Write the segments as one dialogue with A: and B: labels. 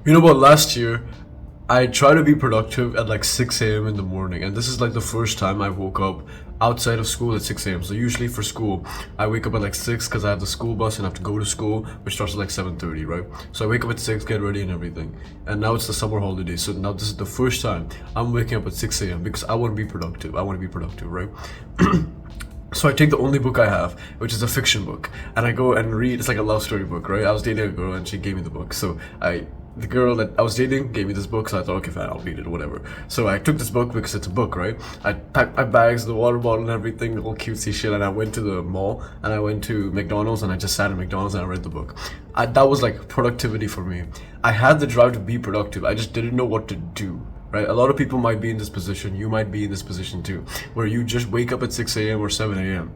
A: You know what? Last year, I try to be productive at like 6 a.m. in the morning, and this is like the first time I woke up outside of school at 6 a.m. So usually for school, I wake up at like 6 because I have the school bus and I have to go to school, which starts at like 7:30, right? So I wake up at 6, get ready and everything. And now it's the summer holiday, so now this is the first time I'm waking up at 6 a.m. because I want to be productive. I want to be productive, right? So I take the only book I have, which is a fiction book, and I go and read. It's like a love story book, right? I was dating a girl, and she gave me the book. The girl that I was dating gave me this book, so I thought, okay, fine, I'll read it, or whatever. So I took this book because it's a book, right? I packed my bags, the water bottle, and everything, all cutesy shit, and I went to the mall, and I went to McDonald's, and I just sat at McDonald's and I read the book. That was like productivity for me. I had the drive to be productive. I just didn't know what to do. Right, a lot of people might be in this position. You might be in this position too, where you just wake up at 6 a.m. or 7 a.m.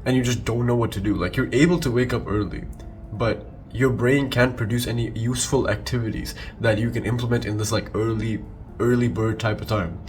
A: and you just don't know what to do. Like, you're able to wake up early, but your brain can't produce any useful activities that you can implement in this like early bird type of time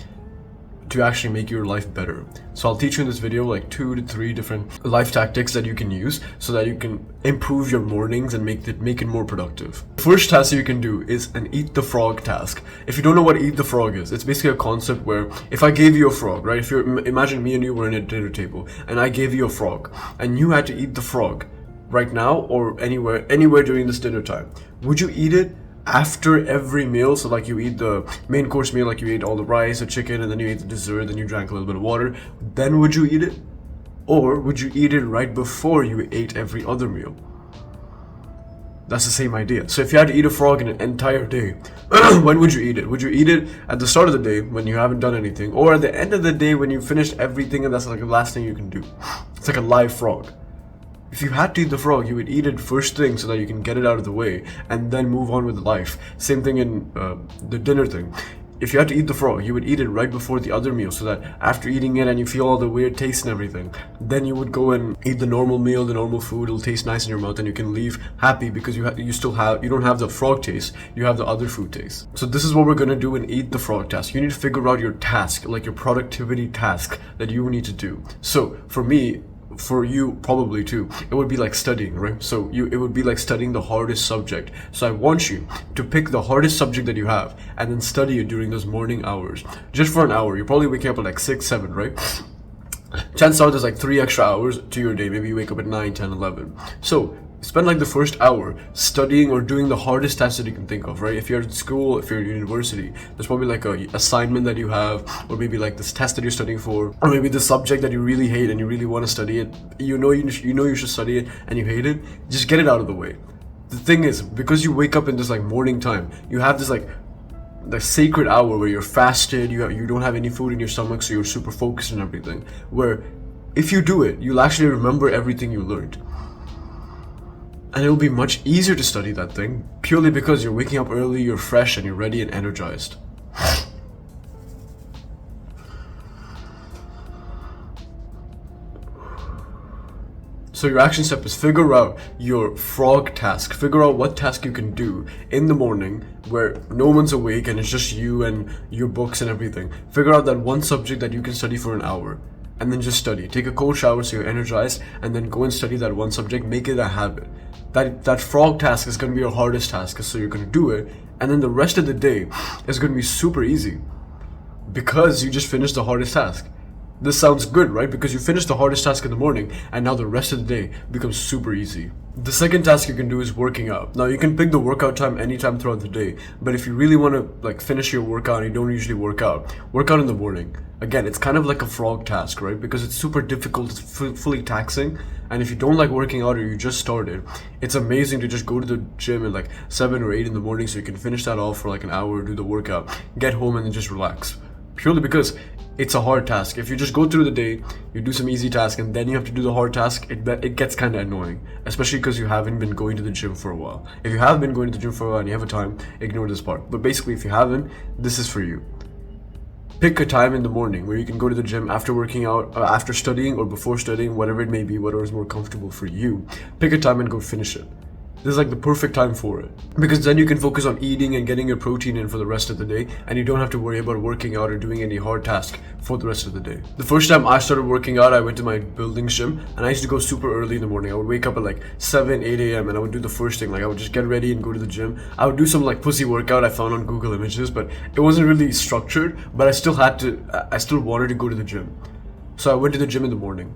A: to actually make your life better. So I'll teach you in this video like 2 to 3 different life tactics that you can use so that you can improve your mornings and make it more productive. The first task that you can do is an eat the frog task. If you don't know what eat the frog is, it's basically a concept where if I gave you a frog, right? If you imagine me and you were in a dinner table and I gave you a frog and you had to eat the frog right now or anywhere during this dinner time, would you eat it after every meal? So like you eat the main course meal, like you ate all the rice or chicken, and then you ate the dessert, then you drank a little bit of water, then would you eat it? Or would you eat it right before you ate every other meal? That's the same idea. So if you had to eat a frog in an entire day, when would you eat it? Would you eat it at the start of the day when you haven't done anything, or at the end of the day when you finished everything and that's like the last thing you can do? It's like a live frog. If you had to eat the frog, you would eat it first thing so that you can get it out of the way and then move on with life. Same thing in the dinner thing. If you had to eat the frog, you would eat it right before the other meal so that after eating it and you feel all the weird taste and everything, then you would go and eat the normal meal, the normal food. It'll taste nice in your mouth and you can leave happy because you don't have the frog taste, you have the other food taste. So this is what we're gonna do in Eat the Frog task. You need to figure out your task, like your productivity task that you need to do. So for me, for you probably too, it would be like studying, right? So it would be like studying the hardest subject. So I want you to pick the hardest subject that you have and then study it during those morning hours, just for an hour. You're probably waking up at like 6, 7, right? Chances are there's like 3 extra hours to your day. Maybe you wake up at 9, 10, 11. So spend like the first hour studying or doing the hardest task that you can think of, right? If you're at school, if you're at university, there's probably like a assignment that you have, or maybe like this test that you're studying for, or maybe the subject that you really hate and you really want to study it. You know you should study it and you hate it. Just get it out of the way. The thing is, because you wake up in this like morning time, you have this like the sacred hour where you're fasted, you don't have any food in your stomach, so you're super focused and everything. Where if you do it, you'll actually remember everything you learned. And it'll be much easier to study that thing purely because you're waking up early, you're fresh, and you're ready and energized. So your action step is figure out your frog task. Figure out what task you can do in the morning where no one's awake and it's just you and your books and everything. Figure out that one subject that you can study for an hour. And then just study. Take a cold shower so you're energized, and then go and study that one subject. Make it a habit. That frog task is going to be your hardest task, so you're going to do it, and then the rest of the day is going to be super easy because you just finished the hardest task. This sounds good, right? Because you finished the hardest task in the morning, and now the rest of the day becomes super easy. The second task you can do is working out. Now you can pick the workout time anytime throughout the day, but if you really want to like finish your workout and you don't usually work out in the morning. Again, it's kind of like a frog task, right? Because it's super difficult, it's fully taxing, and if you don't like working out or you just started, it's amazing to just go to the gym at like 7 or 8 in the morning so you can finish that off for like an hour, do the workout, get home and then just relax. Purely because it's a hard task. If you just go through the day, you do some easy task and then you have to do the hard task, it gets kind of annoying, especially because you haven't been going to the gym for a while. If you have been going to the gym for a while and you have a time, ignore this part. But basically, if you haven't, this is for you. Pick a time in the morning where you can go to the gym after working out, after studying or before studying, whatever it may be, whatever is more comfortable for you. Pick a time and go finish it. this is like the perfect time for it. Because then you can focus on eating and getting your protein in for the rest of the day, and you don't have to worry about working out or doing any hard task for the rest of the day. The first time I started working out, I went to my building gym, and I used to go super early in the morning. I would wake up at like 7, 8 a.m. and I would do the first thing, like I would just get ready and go to the gym. I would do some like pussy workout I found on Google Images, but it wasn't really structured, but I still wanted to go to the gym. So I went to the gym in the morning.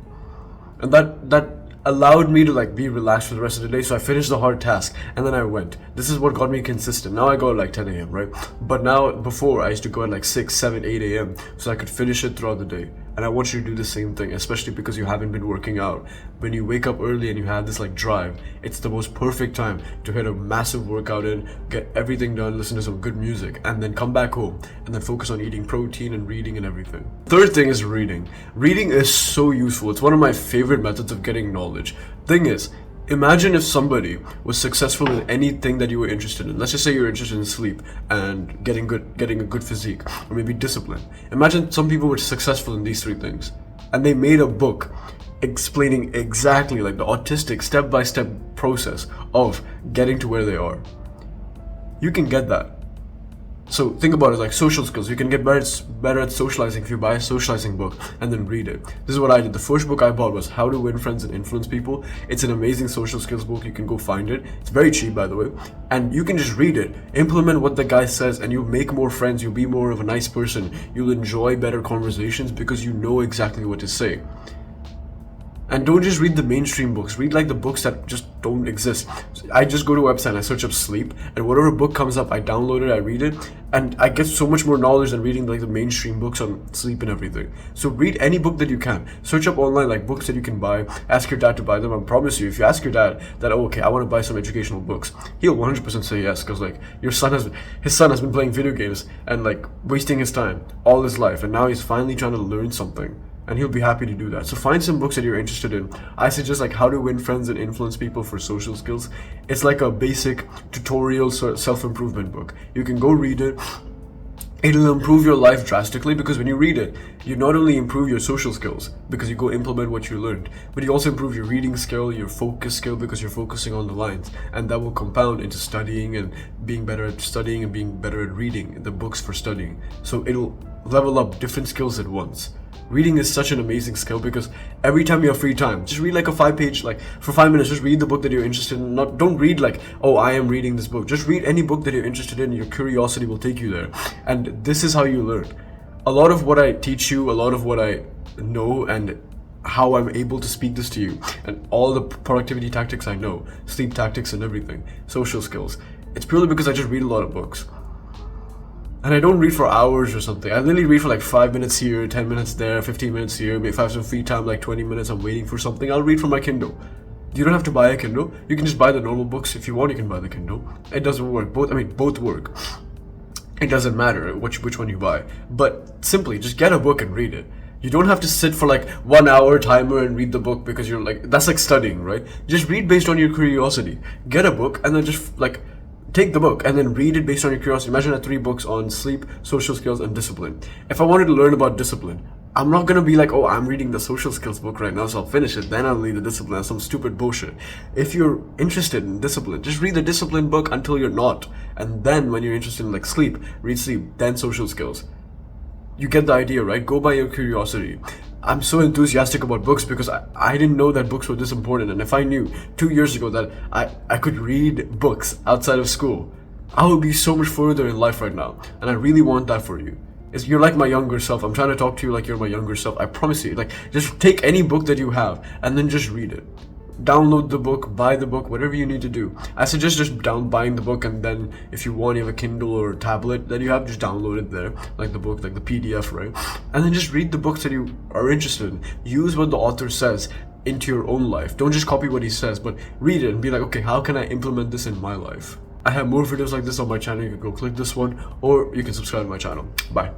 A: And that allowed me to like be relaxed for the rest of the day. So I finished the hard task and then I went. This is what got me consistent. Now I go at like 10 a.m, right? But now, before, I used to go at like 6, 7, 8 a.m. so I could finish it throughout the day. And I want you to do the same thing, especially because you haven't been working out. When you wake up early and you have this like drive, it's the most perfect time to hit a massive workout in, get everything done, listen to some good music, and then come back home and then focus on eating protein and reading and everything. Third thing is reading. Reading is so useful. It's one of my favorite methods of getting knowledge. Thing is, imagine if somebody was successful in anything that you were interested in. Let's just say you're interested in sleep and getting a good physique, or maybe discipline. Imagine some people were successful in these three things, and they made a book explaining exactly like the autistic step-by-step process of getting to where they are. You can get that. So think about it like social skills. You can get better at socializing if you buy a socializing book and then read it. This is what I did. The first book I bought was How to Win Friends and Influence People. It's an amazing social skills book. You can go find it. It's very cheap, by the way. And you can just read it, implement what the guy says, and you'll make more friends. You'll be more of a nice person. You'll enjoy better conversations because you know exactly what to say. And don't just read the mainstream books. Read like the books that just don't exist. I just go to a website and I search up sleep, and whatever book comes up, I download it, I read it, and I get so much more knowledge than reading like the mainstream books on sleep and everything. So read any book that you can. Search up online like books that you can buy. Ask your dad to buy them. I promise you, if you ask your dad that, oh, okay, I want to buy some educational books, he'll 100% say yes, because like his son has been playing video games and like wasting his time all his life, and now he's finally trying to learn something. And he'll be happy to do that. So find some books that you're interested in. I suggest like How to Win Friends and Influence People for social skills. It's like a basic tutorial self-improvement book. You can go read it. It'll improve your life drastically, because when you read it, you not only improve your social skills because you go implement what you learned, but you also improve your reading skill, your focus skill, because you're focusing on the lines, and that will compound into studying and being better at studying and being better at reading the books for studying. So it'll level up different skills at once. Reading is such an amazing skill, because every time you have free time, just read like a 5-page, like for 5 minutes, just read the book that you're interested in. Don't read like, oh, I am reading this book. Just read any book that you're interested in. Your curiosity will take you there. And this is how you learn. A lot of what I teach you, a lot of what I know, and how I'm able to speak this to you, and all the productivity tactics I know, sleep tactics and everything, social skills, it's purely because I just read a lot of books. And I don't read for hours or something. I literally read for like 5 minutes here, 10 minutes there, 15 minutes here. If I have some free time, like 20 minutes, I'm waiting for something, I'll read from my Kindle. You don't have to buy a Kindle. You can just buy the normal books. If you want, you can buy the Kindle. It doesn't work. Both work. It doesn't matter which one you buy. But simply, just get a book and read it. You don't have to sit for like 1 hour timer and read the book, because you're like, that's like studying, right? Just read based on your curiosity. Get a book and then just like, take the book and then read it based on your curiosity. Imagine I had 3 books on sleep, social skills, and discipline. If I wanted to learn about discipline, I'm not gonna be like, oh, I'm reading the social skills book right now, so I'll finish it, then I'll read the discipline. That's some stupid bullshit. If you're interested in discipline, just read the discipline book until you're not. And then when you're interested in like sleep, read sleep, then social skills. You get the idea, right? Go by your curiosity. I'm so enthusiastic about books because I didn't know that books were this important. And if I knew 2 years ago that I could read books outside of school, I would be so much further in life right now. And I really want that for you. You're like my younger self. I'm trying to talk to you like you're my younger self. I promise you. Like, just take any book that you have and then just read it. Download the book, buy the book, whatever you need to do. I suggest just buying the book, and then if you want, you have a Kindle or a tablet that you have, just download it there, like the book, like the PDF, right? And then just read the books that you are interested in. Use what the author says into your own life. Don't just copy what he says, but read it and be like, okay, how can I implement this in my life? I have more videos like this on my channel. You can go click this one, or you can subscribe to my channel. Bye.